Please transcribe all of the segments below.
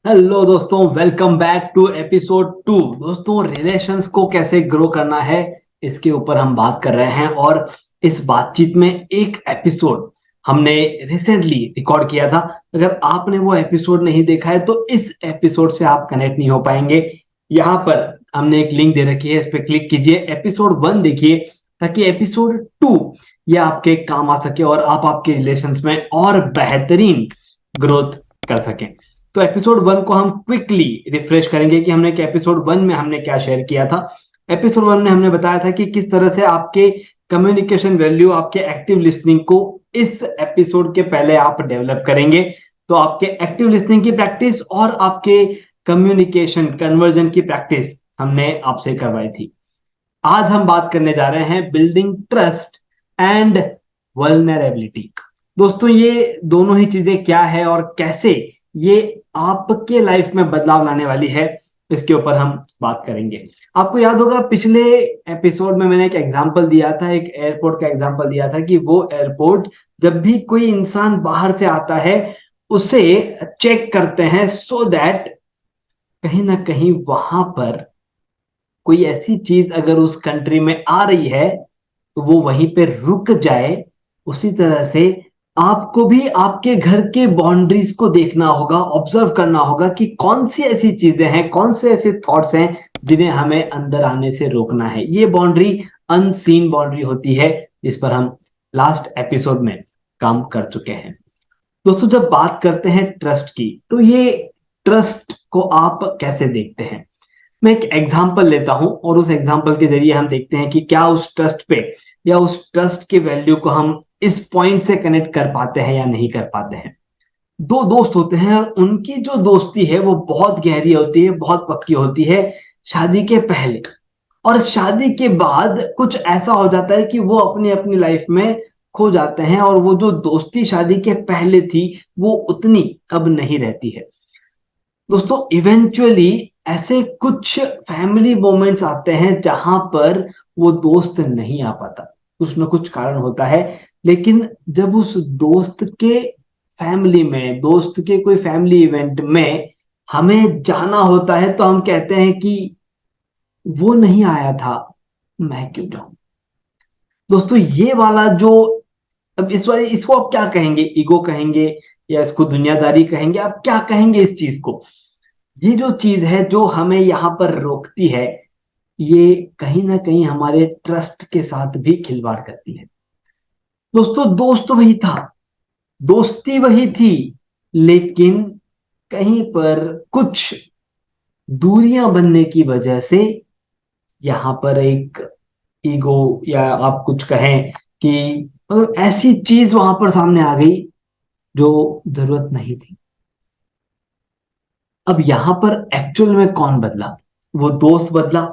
Hello दोस्तों, welcome back to episode 2। दोस्तों, relations को कैसे ग्रो करना है इसके ऊपर हम बात कर रहे हैं। और इस बातचीत में एक एपिसोड हमने रिसेंटली रिकॉर्ड किया था। अगर आपने वो एपिसोड नहीं देखा है तो इस एपिसोड से आप कनेक्ट नहीं हो पाएंगे। यहाँ पर हमने एक लिंक दे रखी है, इस पर क्लिक कीजिए, एपिसोड 1 देखिए, ताकि एपिसोड 2 ये आपके काम आ सके और आप आपके रिलेशंस में और बेहतरीन ग्रोथ कर सकें। तो एपिसोड 1 को हम क्विकली रिफ्रेश करेंगे कि हमने एपिसोड 1 में हमने क्या शेयर किया था। एपिसोड 1 में हमने बताया था कि किस तरह से आपके कम्युनिकेशन वैल्यू, आपके एक्टिव लिसनिंग को इस एपिसोड के पहले आप डेवलप करेंगे। तो आपके एक्टिव लिसनिंग की प्रैक्टिस और आपके कम्युनिकेशन कन्वर्जन की प्रैक्टिस हमने आपसे करवाई थी। आज हम बात करने जा रहे हैं बिल्डिंग ट्रस्ट एंड वल्नरेबिलिटी। दोस्तों, ये दोनों ही चीजें क्या है और कैसे ये आपके लाइफ में बदलाव लाने वाली है, इसके ऊपर हम बात करेंगे। आपको याद होगा, पिछले एपिसोड में मैंने एक एग्जांपल दिया था, एक एयरपोर्ट का एग्जांपल दिया था कि वो एयरपोर्ट जब भी कोई इंसान बाहर से आता है उसे चेक करते हैं, सो दैट कहीं ना कहीं वहां पर कोई ऐसी चीज अगर उस कंट्री में आ रही है तो वो वहीं पे रुक जाए। उसी तरह से आपको भी आपके घर के बाउंड्रीज को देखना होगा, ऑब्जर्व करना होगा कि कौन सी ऐसी चीजें हैं, कौन से ऐसे थॉट्स हैं जिन्हें हमें अंदर आने से रोकना है। ये बाउंड्री अनसीन बाउंड्री होती है, जिस पर हम लास्ट एपिसोड में काम कर चुके हैं। दोस्तों, जब बात करते हैं ट्रस्ट की, तो ये ट्रस्ट को आप कैसे देखते हैं? मैं एक एग्जाम्पल लेता हूं और उस एग्जाम्पल के जरिए हम देखते हैं कि क्या उस ट्रस्ट पे या उस ट्रस्ट के वैल्यू को हम इस पॉइंट से कनेक्ट कर पाते हैं या नहीं कर पाते हैं। दो दोस्त होते हैं और उनकी जो दोस्ती है वो बहुत गहरी होती है, बहुत पक्की होती है शादी के पहले। और शादी के बाद कुछ ऐसा हो जाता है कि वो अपनी अपनी लाइफ में खो जाते हैं और वो जो दोस्ती शादी के पहले थी वो उतनी अब नहीं रहती है। दोस्तों, इवेंचुअली ऐसे कुछ फैमिली मोमेंट्स आते हैं जहां पर वो दोस्त नहीं आ पाता, कुछ ना कुछ कारण होता है। लेकिन जब उस दोस्त के फैमिली में, दोस्त के कोई फैमिली इवेंट में हमें जाना होता है तो हम कहते हैं कि वो नहीं आया था, मैं क्यों जाऊं। दोस्तों, ये वाला जो, अब इस वाले इसको आप क्या कहेंगे, ईगो कहेंगे या इसको दुनियादारी कहेंगे, आप क्या कहेंगे इस चीज को? ये जो चीज है जो हमें यहाँ पर रोकती है, ये कहीं ना कहीं हमारे ट्रस्ट के साथ भी खिलवाड़ करती है। दोस्तों, दोस्त वही था, दोस्ती वही थी, लेकिन कहीं पर कुछ दूरियां बनने की वजह से यहाँ पर एक ईगो, या आप कुछ कहें कि मतलब ऐसी चीज वहां पर सामने आ गई जो जरूरत नहीं थी। अब यहां पर एक्चुअल में कौन बदला? वो दोस्त बदला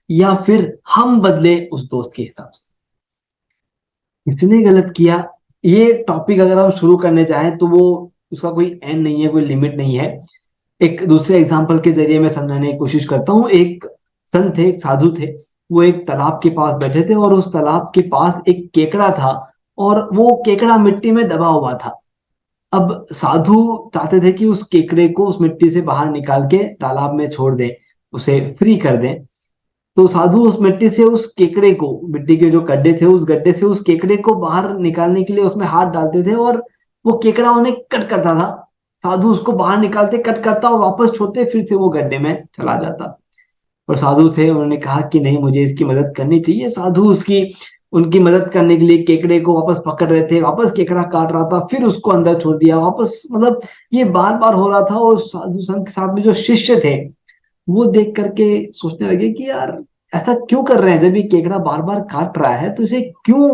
या फिर हम बदले उस दोस्त के हिसाब से? किसने गलत किया? ये टॉपिक अगर हम शुरू करने चाहें तो वो, उसका कोई एंड नहीं है, कोई लिमिट नहीं है। एक दूसरे एग्जांपल के जरिए मैं समझाने की कोशिश करता हूँ। एक संत थे, एक साधु थे। वो एक तालाब के पास बैठे थे और उस तालाब के पास एक केकड़ा था और वो केकड़ा मिट्टी में दबा हुआ था। अब साधु चाहते थे कि उस केकड़े को उस मिट्टी से बाहर निकाल के तालाब में छोड़ दें, उसे फ्री कर दें। तो साधु उस मिट्टी से उस केकड़े को, मिट्टी के जो गड्ढे थे उस गड्ढे से उस केकड़े को बाहर निकालने के लिए उसमें हाथ डालते थे और वो केकड़ा उन्हें कट करता था। साधु उसको बाहर निकालते, कट करता और वापस छोड़ते, फिर से वो गड्ढे में चला जाता। और साधु थे, उन्होंने कहा कि नहीं, मुझे इसकी मदद करनी चाहिए। साधु उसकी, उनकी मदद करने के लिए केकड़े को वापस पकड़ रहे थे, वापस केकड़ा काट रहा था, फिर उसको अंदर छोड़ दिया वापस, मतलब ये बार बार हो रहा था। और साधु संत के साथ में जो शिष्य थे वो देख करके सोचने लगे कि यार ऐसा क्यों कर रहे हैं, जब ये केकड़ा बार बार काट रहा है तो इसे क्यों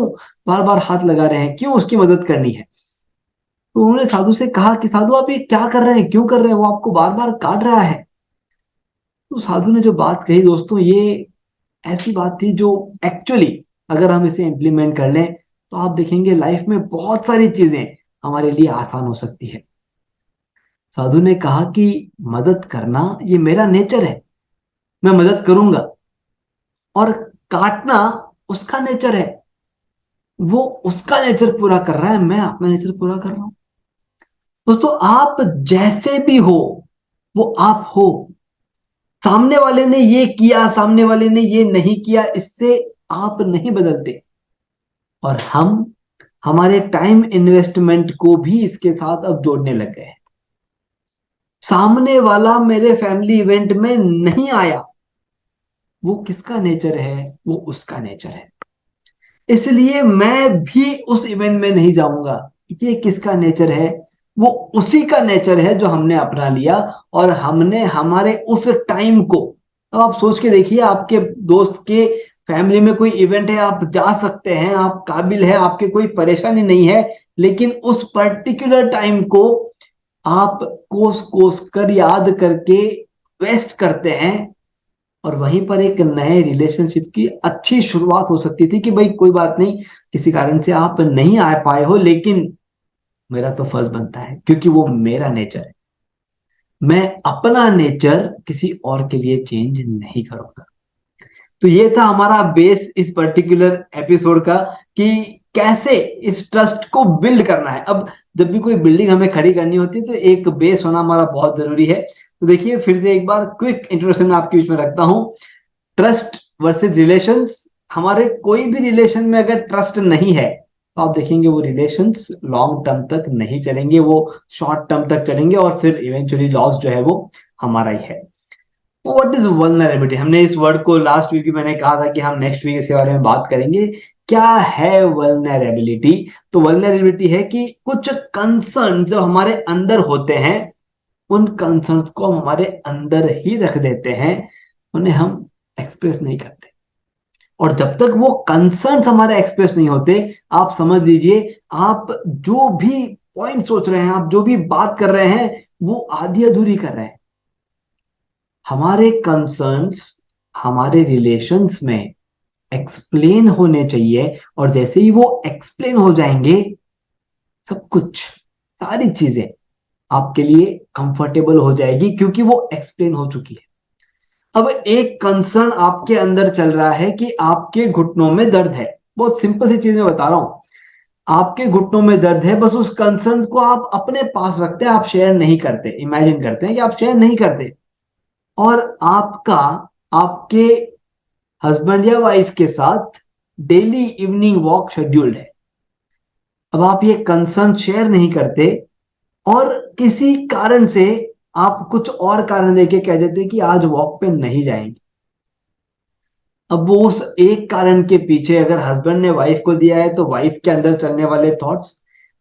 बार बार हाथ लगा रहे हैं, क्यों उसकी मदद करनी है। तो उन्होंने साधु से कहा कि साधु, आप ये क्या कर रहे हैं, क्यों कर रहे हैं, वो आपको बार बार काट रहा है। तो साधु ने जो बात कही दोस्तों, ये ऐसी बात थी जो एक्चुअली अगर हम इसे इम्प्लीमेंट कर लें तो आप देखेंगे लाइफ में बहुत सारी चीजें हमारे लिए आसान हो सकती है। साधु ने कहा कि मदद करना ये मेरा नेचर है, मैं मदद करूंगा, और काटना उसका नेचर है, वो उसका नेचर पूरा कर रहा है, मैं अपना नेचर पूरा कर रहा हूं। दोस्तों, आप जैसे भी हो, वो आप हो। सामने वाले ने ये किया, सामने वाले ने ये नहीं किया, इससे आप नहीं बदलते। और हम हमारे टाइम इन्वेस्टमेंट को भी इसके साथ अब जोड़ने लग गए हैं। सामने वाला मेरे फैमिली इवेंट में नहीं आया, वो किसका नेचर है? वो उसका नेचर है, इसलिए मैं भी उस इवेंट में नहीं जाऊंगा। ये किसका नेचर है? वो उसी का नेचर है जो हमने अपना लिया, और हमने हमारे उस टाइम को। अब आप सोच के देखिए, आपके दोस्त के फैमिली में कोई इवेंट है, आप जा सकते हैं, आप काबिल है, आपके कोई परेशानी नहीं है, लेकिन उस पर्टिकुलर टाइम को आप कोस कोस कर याद करके वेस्ट करते हैं। और वहीं पर एक नए रिलेशनशिप की अच्छी शुरुआत हो सकती थी कि भाई कोई बात नहीं, किसी कारण से आप नहीं आ पाए हो, लेकिन मेरा तो फर्ज बनता है क्योंकि वो मेरा नेचर है। मैं अपना नेचर किसी और के लिए चेंज नहीं करूंगा। तो ये था हमारा बेस इस पर्टिकुलर एपिसोड का, कि कैसे इस ट्रस्ट को बिल्ड करना है। अब जब भी कोई बिल्डिंग हमें खड़ी करनी होती है तो एक बेस होना हमारा बहुत जरूरी है। तो देखिए, फिर से एक बार क्विक इंट्रोडक्शन में आपके बीच में रखता हूं। Trust versus relations. हमारे कोई भी रिलेशन में अगर ट्रस्ट नहीं है तो आप देखेंगे वो रिलेशंस लॉन्ग टर्म तक नहीं चलेंगे, वो शॉर्ट टर्म तक चलेंगे, और फिर इवेंचुअली लॉस जो है वो हमारा ही है। What is vulnerability? हमने इस वर्ड को लास्ट वीक भी मैंने कहा था कि हम नेक्स्ट वीक इसके बारे में बात करेंगे। क्या है वल्नरेबिलिटी? तो वल्नरेबिलिटी है कि कुछ कंसर्न जो हमारे अंदर होते हैं, उन कंसर्न्स को हम हमारे अंदर ही रख देते हैं, उन्हें हम एक्सप्रेस नहीं करते। और जब तक वो कंसर्न्स हमारे एक्सप्रेस नहीं होते, आप समझ लीजिए, आप जो भी पॉइंट सोच रहे हैं, आप जो भी बात कर रहे हैं, वो आधी अधूरी कर रहे हैं। हमारे कंसर्न्स हमारे रिलेशंस में एक्सप्लेन होने चाहिए, और जैसे ही वो एक्सप्लेन हो जाएंगे, सब कुछ, सारी चीजें आपके लिए कंफर्टेबल हो जाएगी क्योंकि वो एक्सप्लेन हो चुकी है। अब एक कंसर्न आपके अंदर चल रहा है कि आपके घुटनों में दर्द है। बहुत सिंपल सी चीज मैं बता रहा हूं, आपके घुटनों में दर्द है, बस उस कंसर्न को आप अपने पास रखते हैं, आप शेयर नहीं करते। इमेजिन करते हैं कि आप शेयर नहीं करते, और आपका आपके हस्बैंड या वाइफ के साथ डेली इवनिंग वॉक शेड्यूल्ड है। अब आप ये कंसर्न शेयर नहीं करते, और किसी कारण से आप कुछ और कारण देके कह देते कि आज वॉक पे नहीं जाएंगे। अब वो उस एक कारण के पीछे, अगर हस्बैंड ने वाइफ को दिया है तो वाइफ के अंदर चलने वाले थॉट्स,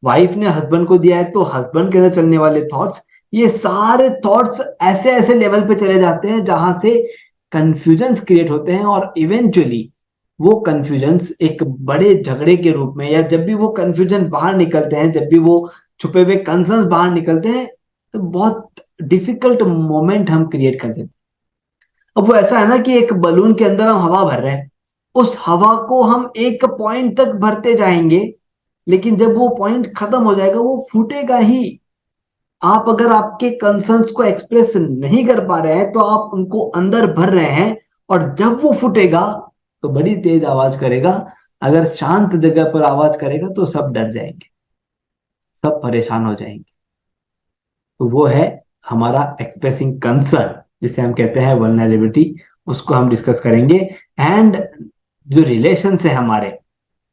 वाइफ ने हस्बैंड को दिया है तो हस्बैंड के अंदर चलने वाले थॉट्स, ये सारे थॉट्स ऐसे ऐसे लेवल पे चले जाते हैं जहां से कंफ्यूजन्स क्रिएट होते हैं, और इवेंचुअली वो कंफ्यूजन्स एक बड़े झगड़े के रूप में, या जब भी वो कंफ्यूजन बाहर निकलते हैं, जब भी वो छुपे हुए कंसर्न्स बाहर निकलते हैं, तो बहुत डिफिकल्ट मोमेंट हम क्रिएट कर देते हैं। अब वो ऐसा है ना कि एक बलून के अंदर हम हवा भर रहे हैं, उस हवा को हम एक पॉइंट तक भरते जाएंगे, लेकिन जब वो पॉइंट खत्म हो जाएगा वो फूटेगा ही। आप अगर आपके कंसर्न्स को एक्सप्रेस नहीं कर पा रहे हैं तो आप उनको अंदर भर रहे हैं, और जब वो फूटेगा तो बड़ी तेज आवाज करेगा। अगर शांत जगह पर आवाज करेगा तो सब डर जाएंगे, सब परेशान हो जाएंगे। तो वो है हमारा एक्सप्रेसिंग कंसर्न, जिसे हम कहते हैं वल्नरेबिलिटी। उसको हम डिस्कस करेंगे। एंड जो रिलेशन है हमारे,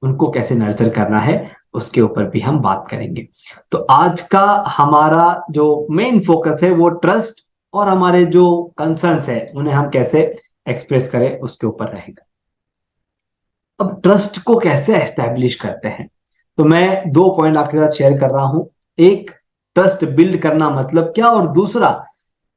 उनको कैसे नर्चर करना है, उसके ऊपर भी हम बात करेंगे। तो आज का हमारा जो मेन फोकस है वो ट्रस्ट और हमारे जो कंसर्न्स है उन्हें हम कैसे एक्सप्रेस करें उसके ऊपर रहेगा। अब ट्रस्ट को कैसे एस्टेब्लिश करते हैं, तो मैं दो पॉइंट आपके साथ शेयर कर रहा हूं। एक, ट्रस्ट बिल्ड करना मतलब क्या, और दूसरा,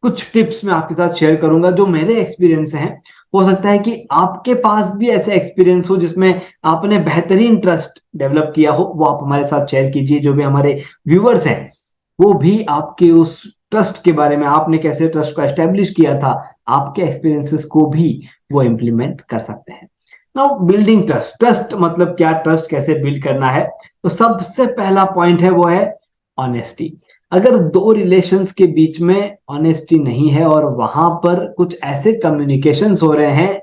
कुछ टिप्स मैं आपके साथ शेयर करूंगा जो मेरे एक्सपीरियंस हैं। हो सकता है कि आपके पास भी ऐसे एक्सपीरियंस हो जिसमें आपने बेहतरीन ट्रस्ट डेवलप किया हो, वो आप हमारे साथ शेयर कीजिए। जो भी हमारे व्यूअर्स हैं वो भी आपके उस ट्रस्ट के बारे में, आपने कैसे ट्रस्ट को एस्टेब्लिश किया था, आपके एक्सपीरियंसेस को भी वो इंप्लीमेंट कर सकते हैं। Now, building trust. ट्रस्ट मतलब क्या, ट्रस्ट कैसे बिल्ड करना है? तो सबसे पहला पॉइंट है वो है ऑनेस्टी। अगर दो रिलेशंस के बीच में ऑनेस्टी नहीं है, और वहां पर कुछ ऐसे कम्युनिकेशंस हो रहे हैं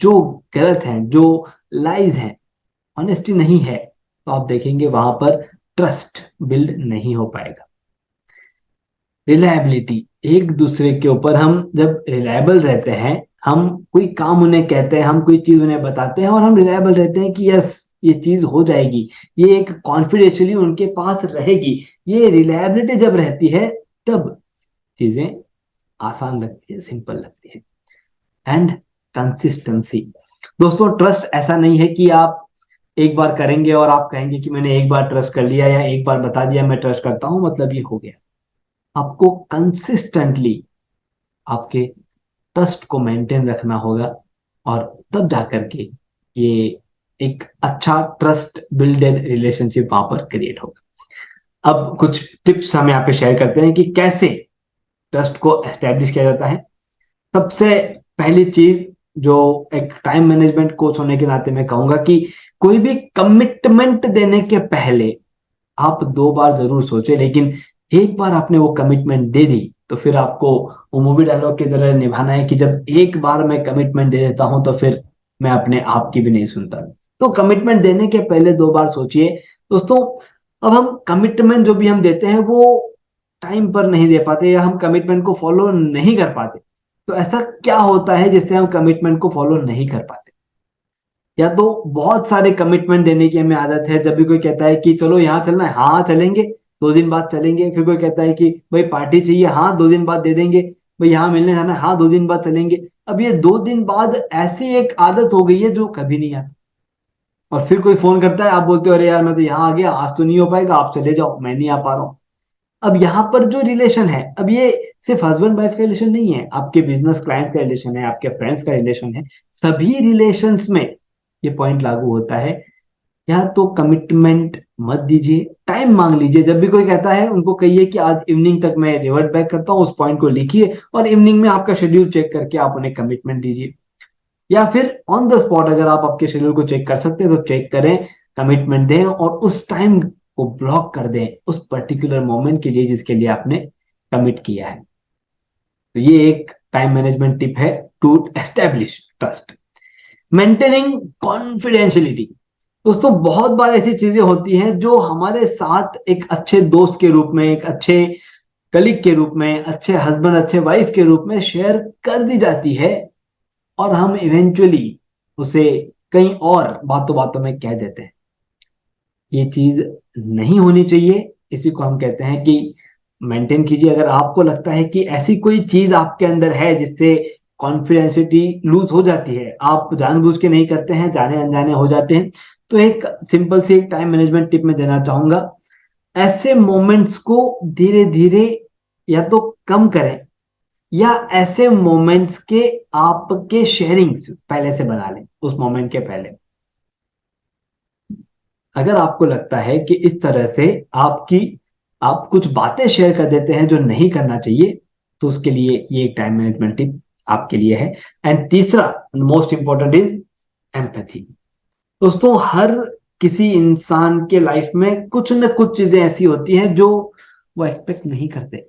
जो गलत हैं, जो लाइज हैं, ऑनेस्टी नहीं है, तो आप देखेंगे वहां पर ट्रस्ट बिल्ड नहीं हो पाएगा। रिलायबिलिटी, एक दूसरे के ऊपर हम जब रिलायबल रहते हैं, हम कोई काम उन्हें कहते हैं, हम कोई चीज उन्हें बताते हैं और हम रिलायबल रहते हैं कि यस ये चीज हो जाएगी, ये एक कॉन्फिडेंशियली उनके पास रहेगी, ये रिलायबिलिटी जब रहती है तब चीजें आसान लगती है, सिंपल लगती है। And consistency. दोस्तों ट्रस्ट ऐसा नहीं है कि आप एक बार करेंगे और आप कहेंगे कि मैंने एक बार ट्रस्ट कर लिया या एक बार बता दिया मैं ट्रस्ट करता हूं मतलब ये हो गया। आपको कंसिस्टेंटली आपके ट्रस्ट को मेंटेन रखना होगा और तब जाकर के ये एक अच्छा ट्रस्ट बिल्डेड रिलेशनशिप वहां पर क्रिएट होगा। अब कुछ टिप्स हम यहाँ पे शेयर करते हैं कि कैसे ट्रस्ट को एस्टेब्लिश किया जाता है। सबसे पहली चीज जो एक टाइम मैनेजमेंट कोच होने के नाते मैं कहूंगा कि कोई भी कमिटमेंट देने के पहले आप दो बार जरूर सोचे, लेकिन एक बार आपने वो कमिटमेंट दे दी तो फिर आपको वो मूवी डायलॉग की तरह निभाना है कि जब एक बार मैं कमिटमेंट दे देता हूं तो फिर मैं अपने आप की भी नहीं सुनता। तो कमिटमेंट देने के पहले दो बार सोचिए। दोस्तों अब हम कमिटमेंट जो भी हम देते हैं वो टाइम पर नहीं दे पाते या हम कमिटमेंट को फॉलो नहीं कर पाते। तो ऐसा क्या होता है जिससे हम कमिटमेंट को फॉलो नहीं कर पाते? या तो बहुत सारे कमिटमेंट देने की हमें आदत है। जब भी कोई कहता है कि चलो यहाँ चलना है, हाँ चलेंगे, 2 दिन बाद चलेंगे। फिर कोई कहता है कि भाई पार्टी चाहिए, हाँ 2 दिन बाद दे देंगे। भाई यहाँ मिलने जाना है, हाँ 2 दिन बाद चलेंगे। अब ये 2 दिन बाद ऐसी एक आदत हो गई है जो कभी नहीं आती। और फिर कोई फोन करता है, आप बोलते हो अरे यार मैं तो यहाँ आ गया, आज तो नहीं हो पाएगा, आप चले जाओ, मैं नहीं आ पा रहा हूँ। अब यहाँ पर जो रिलेशन है, अब ये सिर्फ हस्बैंड वाइफ का रिलेशन नहीं है, आपके बिजनेस क्लाइंट का रिलेशन है, आपके फ्रेंड्स का रिलेशन है, सभी रिलेशंस में ये पॉइंट लागू होता है। या तो कमिटमेंट मत दीजिए, टाइम मांग लीजिए। जब भी कोई कहता है उनको कहिए कि आज इवनिंग तक मैं रिवर्ट बैक करता हूँ, उस पॉइंट को लिखिए और इवनिंग में आपका शेड्यूल चेक करके आप उन्हें कमिटमेंट दीजिए। या फिर ऑन द स्पॉट अगर आप आपके शेड्यूल को चेक कर सकते हैं तो चेक करें, कमिटमेंट दें और उस टाइम को ब्लॉक कर दें उस पर्टिकुलर मोमेंट के लिए जिसके लिए आपने कमिट किया है। तो ये एक टाइम मैनेजमेंट टिप है to establish trust. Maintaining confidentiality. दोस्तों बहुत बार ऐसी चीजें होती हैं जो हमारे साथ एक अच्छे दोस्त के रूप में, एक अच्छे कलीग के रूप में, अच्छे हस्बैंड अच्छे वाइफ के रूप में शेयर कर दी जाती है और हम इवेंचुअली उसे कहीं और बातों बातों में कह देते हैं। ये चीज नहीं होनी चाहिए। इसी को हम कहते हैं कि मेंटेन कीजिए। अगर आपको लगता है कि ऐसी कोई चीज आपके अंदर है जिससे कॉन्फिडेंशियलिटी लूज हो जाती है, आप जानबूझ के नहीं करते हैं, जाने अनजाने हो जाते हैं, तो एक सिंपल सी एक टाइम मैनेजमेंट टिप मैं देना चाहूंगा। ऐसे मोमेंट्स को धीरे धीरे या तो कम करें या ऐसे मोमेंट्स के आपके शेयरिंग्स पहले से बना लें उस मोमेंट के पहले। अगर आपको लगता है कि इस तरह से आपकी आप कुछ बातें शेयर कर देते हैं जो नहीं करना चाहिए, तो उसके लिए ये एक टाइम मैनेजमेंट टिप आपके लिए है। एंड तीसरा मोस्ट इंपॉर्टेंट इज एम्पैथी। दोस्तों हर किसी इंसान के लाइफ में कुछ न कुछ चीजें ऐसी होती हैं जो वो एक्सपेक्ट नहीं करते।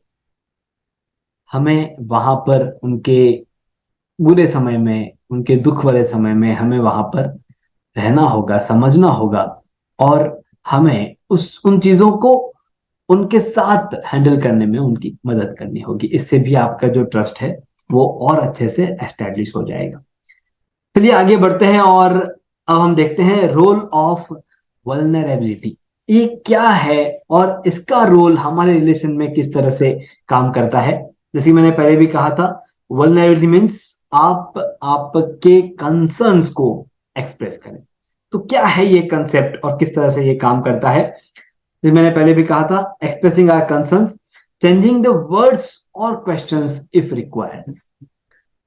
हमें वहां पर उनके बुरे समय में, उनके दुख वाले समय में हमें वहां पर रहना होगा, समझना होगा और हमें उस उन चीजों को उनके साथ हैंडल करने में उनकी मदद करनी होगी। इससे भी आपका जो ट्रस्ट है वो और अच्छे से एस्टेब्लिश हो जाएगा। चलिए आगे बढ़ते हैं और अब हम देखते हैं रोल ऑफ वल्नरेबिलिटी। ये क्या है और इसका रोल हमारे रिलेशन में किस तरह से काम करता है। जैसे कि मैंने पहले भी कहा था, वल्नरेबिलिटी मीन्स आप आपके कंसर्न्स को एक्सप्रेस करें। तो क्या है ये कंसेप्ट और किस तरह से ये काम करता है? जैसे मैंने पहले भी कहा था, expressing our concerns, changing the words और क्वेश्चंस इफ रिक्वायर्ड।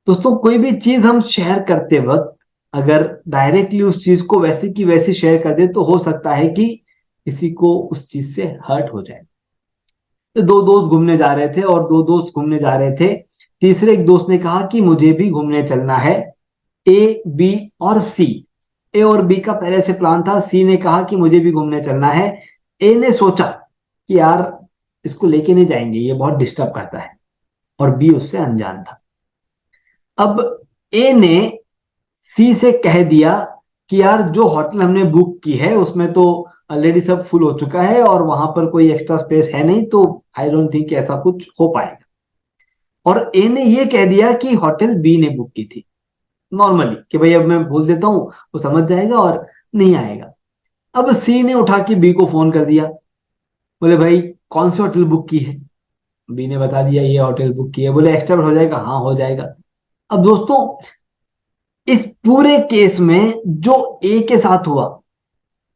दोस्तों कोई भी चीज हम शेयर करते वक्त अगर डायरेक्टली उस चीज को वैसी की वैसी शेयर कर दे तो हो सकता है कि किसी को उस चीज से हर्ट हो जाए। तो दो दोस्त घूमने जा रहे थे और दो दोस्त घूमने जा रहे थे। तीसरे एक दोस्त ने कहा कि मुझे भी घूमने चलना है, ए बी और सी। ए और बी का पहले से प्लान था, सी ने कहा कि मुझे भी घूमने चलना है। ए ने सोचा कि यार इसको लेके नहीं जाएंगे, ये बहुत डिस्टर्ब करता है, और बी उससे अनजान था। अब ए ने सी से कह दिया कि यार जो होटल हमने बुक की है उसमें तो ऑलरेडी सब फुल हो चुका है और वहां पर कोई एक्स्ट्रा स्पेस है नहीं, तो आई डोंट थिंक ऐसा कुछ हो पाएगा। और ए ने ये कह दिया कि होटल बी ने बुक की थी, नॉर्मली कि भाई अब मैं बोल देता हूँ, वो समझ जाएगा और नहीं आएगा। अब सी ने उठा के बी को फोन कर दिया, बोले भाई कौन सी होटल बुक की है? बी ने बता दिया ये होटल बुक की है। बोले एक्स्ट्रा हो जाएगा? हाँ हो जाएगा। अब दोस्तों इस पूरे केस में जो ए के साथ हुआ,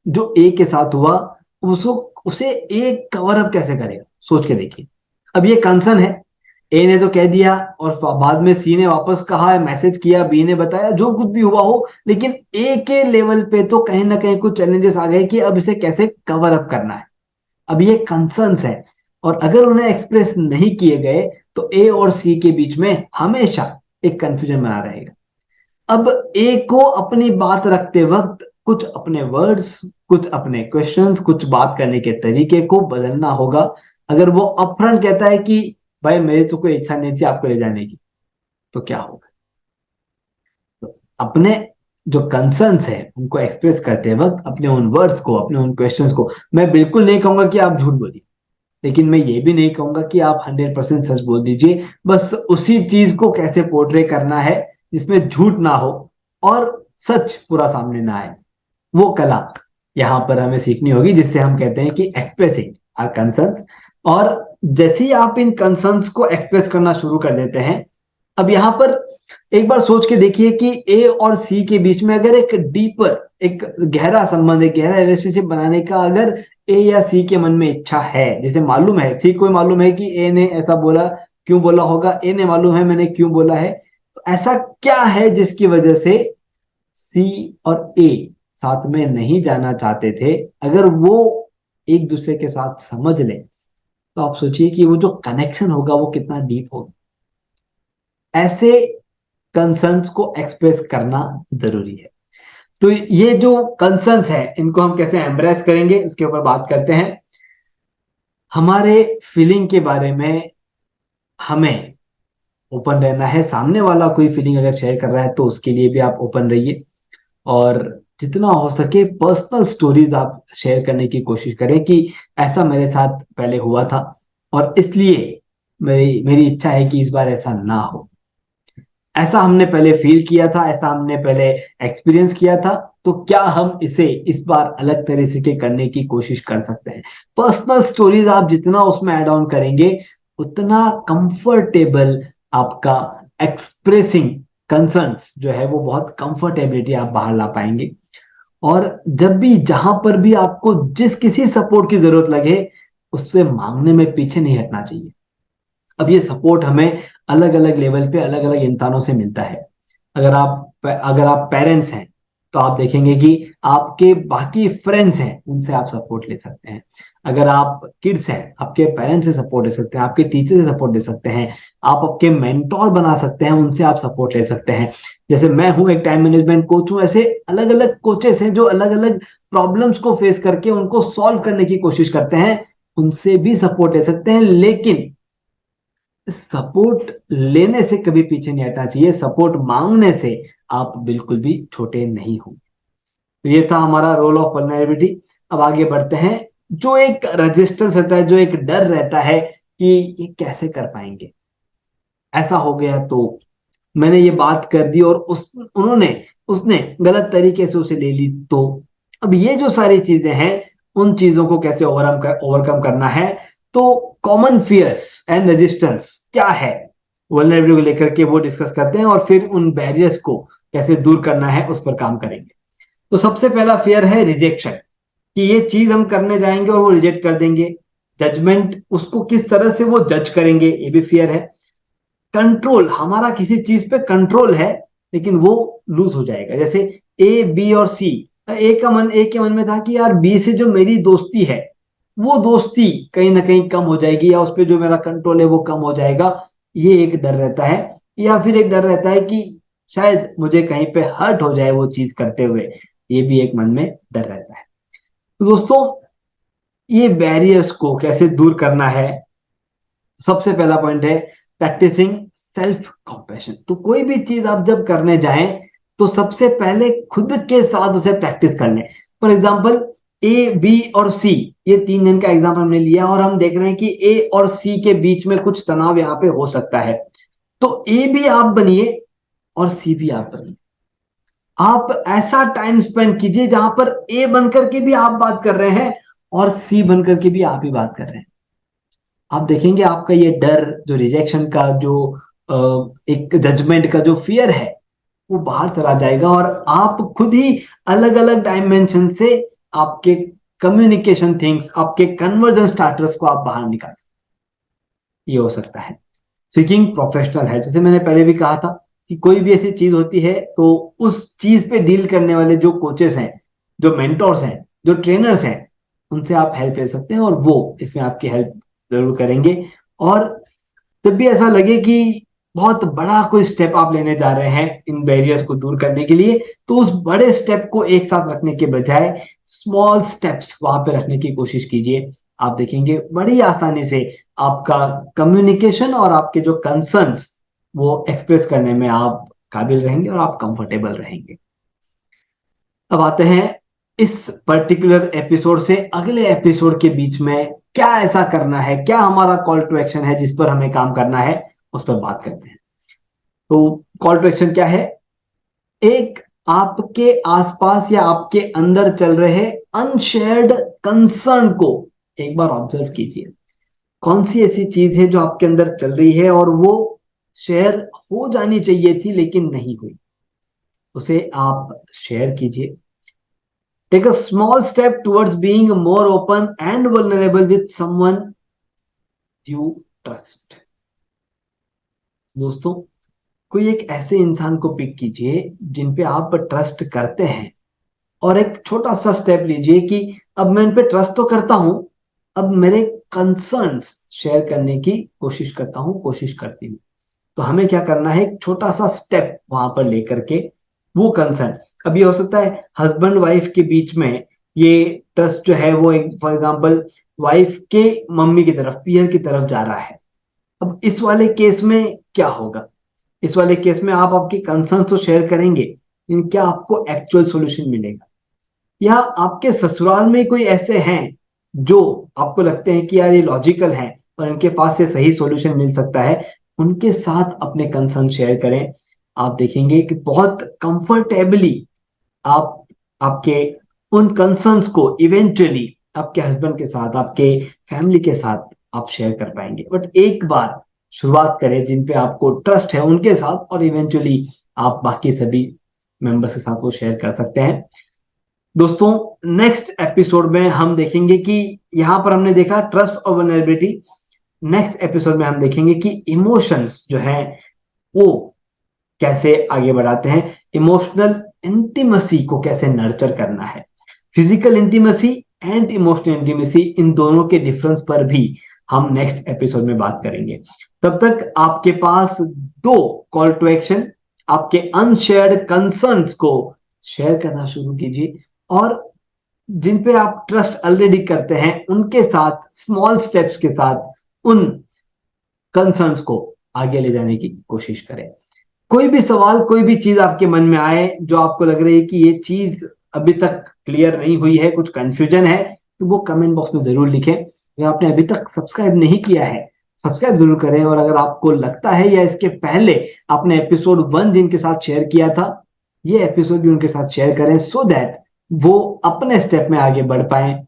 जो ए के साथ हुआ, उसको उसे ए कवर अप कैसे करेगा, सोच के देखिए। अब ये कंसर्न है, ए ने तो कह दिया और बाद में सी ने वापस कहा, मैसेज किया, बी ने बताया, जो कुछ भी हुआ हो, लेकिन ए के लेवल पे तो कहीं ना कहीं कुछ चैलेंजेस आ गए कि अब इसे कैसे कवर अप करना है। अब ये कंसर्न्स है, और अगर उन्हें एक्सप्रेस नहीं किए गए तो ए और सी के बीच में हमेशा एक कंफ्यूजन बना रहेगा। अब ए को अपनी बात रखते वक्त कुछ अपने वर्ड्स, कुछ अपने क्वेश्चंस, कुछ बात करने के तरीके को बदलना होगा। अगर वो अपफ्रंट कहता है कि भाई मेरी तो कोई इच्छा नहीं थी आपको ले जाने की, तो क्या होगा? तो अपने जो कंसर्न्स है उनको एक्सप्रेस करते वक्त अपने उन वर्ड्स को, अपने उन क्वेश्चंस को, मैं बिल्कुल नहीं कहूंगा कि आप झूठ बोलिए, लेकिन मैं ये भी नहीं कहूंगा कि आप 100% सच बोल दीजिए। बस उसी चीज को कैसे पोर्ट्रे करना है जिसमें झूठ ना हो और सच पूरा सामने ना आए, वो कला यहाँ पर हमें सीखनी होगी, जिससे हम कहते हैं कि एक्सप्रेसिंग आर कंसर्न्स। और जैसे ही आप इन कंसर्न्स को एक्सप्रेस करना शुरू कर देते हैं, अब यहाँ पर एक बार सोच के देखिए कि ए और सी के बीच में अगर एक डीपर, एक गहरा संबंध, एक गहरा रिलेशनशिप बनाने का अगर ए या सी के मन में इच्छा है, जैसे मालूम है, सी को मालूम है कि ए ने ऐसा बोला, क्यों बोला होगा, ए ने मालूम है मैंने क्यों बोला है, तो ऐसा क्या है जिसकी वजह से सी और ए साथ में नहीं जाना चाहते थे? अगर वो एक दूसरे के साथ समझ ले तो आप सोचिए कि वो जो कनेक्शन होगा वो कितना डीप होगा। ऐसे कंसर्न्स को एक्सप्रेस करना जरूरी है। तो ये जो कंसर्न्स है इनको हम कैसे एम्ब्रेस करेंगे उसके ऊपर बात करते हैं। हमारे फीलिंग के बारे में हमें ओपन रहना है। सामने वाला कोई फीलिंग अगर शेयर कर रहा है तो उसके लिए भी आप ओपन रहिए, और जितना हो सके पर्सनल स्टोरीज आप शेयर करने की कोशिश करें कि ऐसा मेरे साथ पहले हुआ था और इसलिए मेरी मेरी इच्छा है कि इस बार ऐसा ना हो। ऐसा हमने पहले फील किया था, ऐसा हमने पहले एक्सपीरियंस किया था, तो क्या हम इसे इस बार अलग तरह से के करने की कोशिश कर सकते हैं? पर्सनल स्टोरीज आप जितना उसमें ऐड ऑन करेंगे उतना कंफर्टेबल आपका एक्सप्रेसिंग कंसर्न्स जो है वो बहुत कंफर्टेबिलिटी आप बाहर ला पाएंगे। और जब भी जहां पर भी आपको जिस किसी सपोर्ट की जरूरत लगे उससे मांगने में पीछे नहीं हटना चाहिए। अब ये सपोर्ट हमें अलग अलग लेवल पे अलग अलग इंसानों से मिलता है। अगर आप पेरेंट्स हैं तो आप देखेंगे कि आपके बाकी फ्रेंड्स हैं उनसे आप सपोर्ट ले सकते हैं। अगर आप किड्स हैं आपके पेरेंट्स से सपोर्ट ले सकते हैं, आपके टीचर से सपोर्ट ले सकते हैं, आप आपके मेंटोर बना सकते हैं, उनसे आप सपोर्ट ले सकते हैं। जैसे मैं हूं एक टाइम मैनेजमेंट कोच हूं, ऐसे अलग अलग कोचेस हैं जो अलग अलग प्रॉब्लम्स को फेस करके उनको सॉल्व करने की कोशिश करते हैं, उनसे भी सपोर्ट ले सकते हैं। लेकिन सपोर्ट लेने से कभी पीछे नहीं हटना चाहिए, सपोर्ट मांगने से आप बिल्कुल भी छोटे नहीं होंगे। तो ये था हमारा रोल ऑफ वल्नरेबिलिटी। अब आगे बढ़ते हैं। जो एक रेजिस्टेंस रहता है, जो एक डर रहता है कि ये कैसे कर पाएंगे, ऐसा हो गया तो मैंने ये बात कर दी और उन्होंने उसने गलत तरीके से उसे ले ली, तो अब ये जो सारी चीजें हैं उन चीजों को कैसे ओवरकम करना है। तो कॉमन फियर्स एंड रेजिस्टेंस क्या है वल्नरेबिलिटी को लेकर के वो डिस्कस करते हैं, और फिर उन बैरियर्स को कैसे दूर करना है उस पर काम करेंगे। तो सबसे पहला फियर है रिजेक्शन, कि ये चीज हम करने जाएंगे और वो रिजेक्ट कर देंगे। जजमेंट, उसको किस तरह से वो जज करेंगे, ये भी फियर है। कंट्रोल, हमारा किसी चीज पे कंट्रोल है लेकिन वो लूज हो जाएगा। जैसे ए बी और सी, ए के मन में था कि यार बी से जो मेरी दोस्ती है वो दोस्ती कहीं ना कहीं कम हो जाएगी, या उस पर जो मेरा कंट्रोल है वो कम हो जाएगा, ये एक डर रहता है। या फिर एक डर रहता है कि शायद मुझे कहीं पे हर्ट हो जाए वो चीज करते हुए, ये भी एक मन में डर रहता है। तो दोस्तों ये बैरियर्स को कैसे दूर करना है, सबसे पहला पॉइंट है प्रैक्टिसिंग सेल्फ कंपैशन। तो कोई भी चीज आप जब करने जाएं तो सबसे पहले खुद के साथ उसे प्रैक्टिस कर लें। फॉर एग्जाम्पल ए बी और सी, ये तीन जन का एग्जाम्पल हमने लिया और हम देख रहे हैं कि ए और सी के बीच में कुछ तनाव यहाँ पे हो सकता है। तो ए भी आप बनिए और सी भी आप बनिए। आप ऐसा टाइम स्पेंड कीजिए जहां पर ए बनकर के भी आप बात कर रहे हैं और सी बनकर के भी आप ही बात कर रहे हैं। आप देखेंगे आपका ये डर, जो रिजेक्शन का जो एक जजमेंट का जो फियर है, वो बाहर चला जाएगा और आप खुद ही अलग अलग डायमेंशन से आपके कम्युनिकेशन थिंग्स, आपके कन्वर्जन स्टार्टर्स को आप बाहर निकाल, ये हो सकता है। सीकिंग प्रोफेशनल है, जैसे मैंने पहले भी कहा था कि कोई भी ऐसी चीज होती है तो उस चीज पे डील करने वाले जो कोचेस हैं, जो मेंटोर्स हैं, जो ट्रेनर्स हैं, उनसे आप हेल्प ले सकते हैं और वो इसमें आपकी हेल्प जरूर करेंगे। और जब भी ऐसा लगे कि बहुत बड़ा कोई स्टेप आप लेने जा रहे हैं इन बैरियर्स को दूर करने के लिए, तो उस बड़े स्टेप को एक साथ रखने के बजाय स्मॉल स्टेप्स वहां पे रखने की कोशिश कीजिए। आप देखेंगे बड़ी आसानी से आपका कम्युनिकेशन और आपके जो कंसर्न्स वो एक्सप्रेस करने में आप काबिल रहेंगे और आप कंफर्टेबल रहेंगे। अब आते हैं इस पर्टिकुलर एपिसोड से अगले एपिसोड के बीच में क्या ऐसा करना है, क्या हमारा कॉल टू एक्शन है जिस पर हमें काम करना है, उस पर बात करते हैं। तो कॉल टू एक्शन क्या है? एक आपके आसपास या आपके अंदर चल रहे अनशेयर्ड कंसर्न को एक बार ऑब्जर्व कीजिए। कौन सी ऐसी चीज है जो आपके अंदर चल रही है और वो शेयर हो जानी चाहिए थी लेकिन नहीं हुई, उसे आप शेयर कीजिए। Take a small step towards being more open and vulnerable with someone you trust. दोस्तों, कोई एक ऐसे इंसान को पिक कीजिए जिन पे आप ट्रस्ट करते हैं और एक छोटा सा स्टेप लीजिए कि अब मैं इन पे ट्रस्ट तो करता हूं, अब मेरे कंसर्न्स शेयर करने की कोशिश करता हूं, कोशिश करती हूँ। तो हमें क्या करना है, एक छोटा सा स्टेप वहां पर लेकर के वो कंसर्न, अभी हो सकता है हस्बैंड वाइफ के बीच में ये ट्रस्ट जो है वो फॉर एग्जांपल वाइफ के मम्मी की तरफ, पीयर की तरफ जा रहा है। अब इस वाले केस में क्या होगा? इस वाले केस में आप आपके कंसर्न तो शेयर करेंगे, लेकिन क्या आपको एक्चुअल सॉल्यूशन मिलेगा? या आपके ससुराल में कोई ऐसे हैं जो आपको लगते हैं कि यार ये लॉजिकल हैं और इनके पास से सही सॉल्यूशन मिल सकता है, उनके साथ अपने कंसर्न शेयर करें। आप देखेंगे कि बहुत कंफर्टेबली आप आपके उन कंसर्न्स को इवेंचुअली आपके हस्बैंड के साथ, आपके फैमिली के साथ आप शेयर कर पाएंगे। बट एक बार शुरुआत करें जिन पे आपको ट्रस्ट है उनके साथ, और इवेंचुअली आप बाकी सभी मेंबर्स के साथ वो शेयर कर सकते हैं। दोस्तों, नेक्स्ट एपिसोड में हम देखेंगे कि यहां पर हमने देखा ट्रस्ट और वल्नरेबिलिटी। नेक्स्ट एपिसोड में हम देखेंगे कि इमोशंस जो है वो कैसे आगे बढ़ाते हैं, इमोशनल इंटीमेसी को कैसे नर्चर करना है। Physical intimacy and emotional intimacy, इन दोनों के डिफरेंस पर भी हम नेक्स्ट एपिसोड में बात करेंगे। तब तक आपके पास दो कॉल टू एक्शन, आपके अनशेयर्ड कंसर्न्स को शेयर करना शुरू कीजिए और जिन पे आप ट्रस्ट ऑलरेडी करते हैं उनके साथ स्मॉल स्टेप्स के साथ उन कंसर्न्स को आगे ले जाने की कोशिश करें। कोई भी सवाल, कोई भी चीज आपके मन में आए जो आपको लग रही है कि ये चीज अभी तक क्लियर नहीं हुई है, कुछ कंफ्यूजन है, तो वो कमेंट बॉक्स में जरूर लिखें। अगर आपने अभी तक सब्सक्राइब नहीं किया है, सब्सक्राइब जरूर करें। और अगर आपको लगता है या इसके पहले आपने एपिसोड 1 जिनके साथ शेयर किया था, ये एपिसोड भी उनके साथ शेयर करें सो दैट वो अपने स्टेप में आगे बढ़ पाए।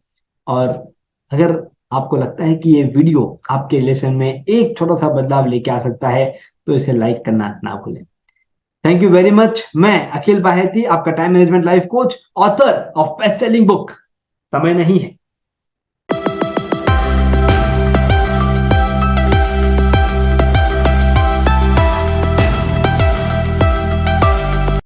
और अगर आपको लगता है कि ये वीडियो आपके रिलेशन में एक छोटा सा बदलाव लेके आ सकता है, तो इसे लाइक करना ना भूलें। Thank you very much. मैं अखिल बाहेती, आपका time management life coach, author of best selling book समय नहीं है।